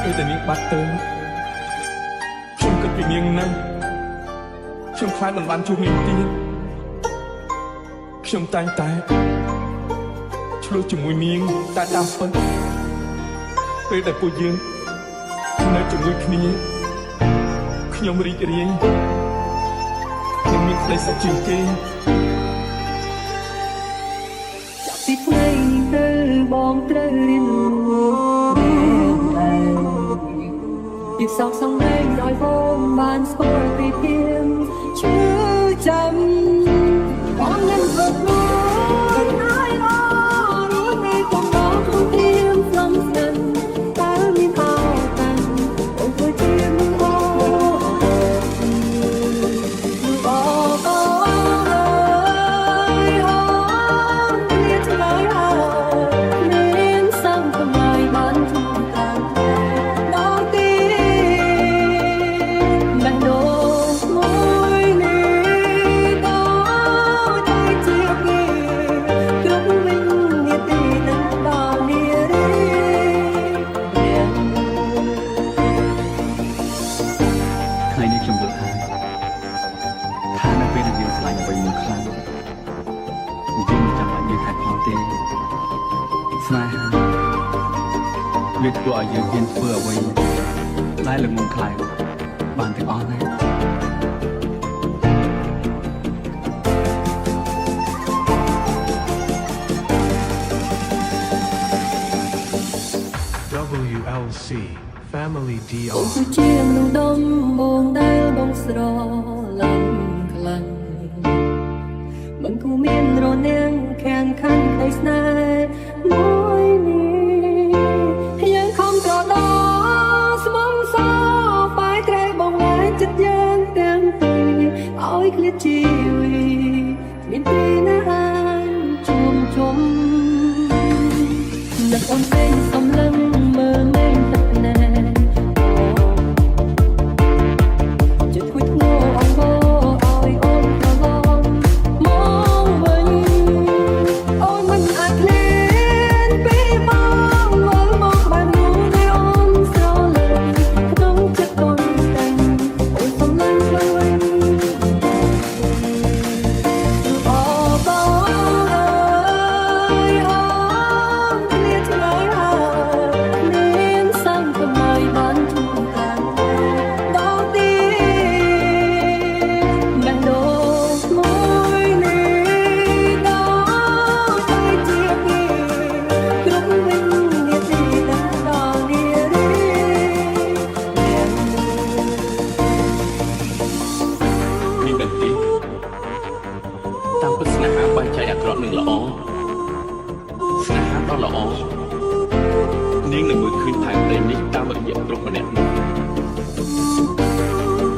ពេលតែនាងបាត់ទៅខ្ញុំគិតពីនាងណាស់ខ្ញុំខ្លាចមិនបានជួបនាងទៀតខ្ញុំតែងតែឆ្លោះជាមួយនាងតែតាមពិតពេលដែលពួកយើងនៅជាមួយគ្នាខ្ញុំរីករាយខ្ញុំមានក្តីសុខជាងគេពីថ្ងៃនេះទៅបងត្រូវរៀនពីសោកសង្រេងដោយបងបានស្គាល់ពីធៀមឈឺចាំបងនឹងធ្វើខ្លួនឲ្យអររួចនៃបងបងក្នុងធៀមស្លំស្និនតើមានអរតាំងបងធ្វើជាមិនអរស្នេហាវាធ្វើឲ្យយើងហ៊ានធ្វើអ្វីដែលល្ងងខ្លាំងបានទាំងអស់ណា WLC Family DR អូនគឺជាមនុស្សដំបងដែលបងស្រឡាញ់ខ្លាំងមិនគួរមានរនាំងខាងខាងនៃស្នេហ៍មួយនេះយើងខំត្រដោស្មងសបាយក្រែបងឡើងចិត្តយើងទាំងពីរឲ្យឃ្លាតជីវិតមានទីណាជួមជុំនឹកអូនពេញសំឡឹងមើលមេឃទឹកណែចិត្តគួយធ្ងោអង្វរឲ្យអូនប្រឡំមកវិញអូនមិនអាចឃ្លានពីបងមើលមកបានรู้ដែលអូនស្រលាញ់ក្នុងចិត្តអូនតែអូនសំឡឹងខ្លាំងវិញអូបងតាមពិតស្នេហាបែងចែកអាក្រក់និងល្អស្នេហាដ៏ល្អនាងនឹងមើលឃើញផែនដីនេះតាមរយៈប្រុសម្នាក់នោះ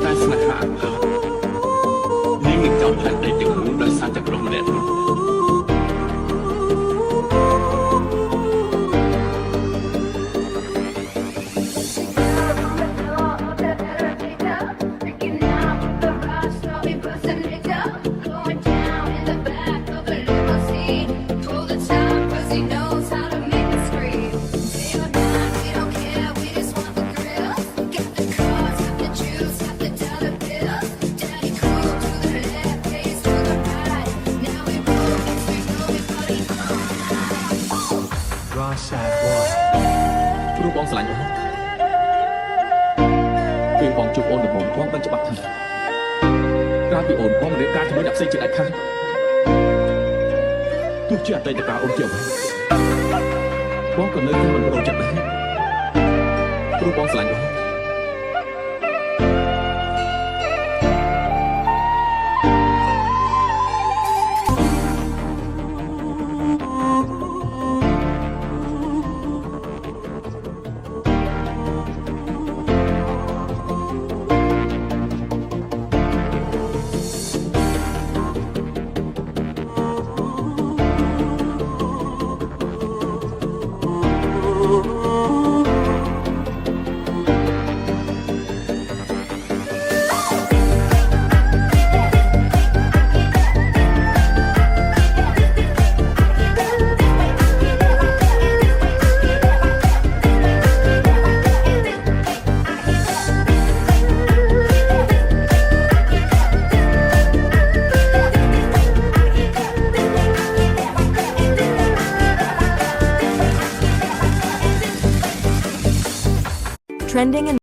តែស្នេហាអាក្រក់នាងនឹងចោលផែនដីទាំងមូលដោយសារតែប្រុសម្នាក់នោះ Sad boy ព្រោះបងស្រឡាញ់អូនពេលបងជួបអូនដំបូងបងបានច្បាស់ថាក្រៅពីអូនបងរៀបការជាមួយអ្នកផ្សេងជាដាច់ខាតទោះជាអតីតកាលអូនជាអ្វីបងក៏នៅតែមិនប្រោចិត្តដែរព្រោះបងស្រឡាញ់អូន trending and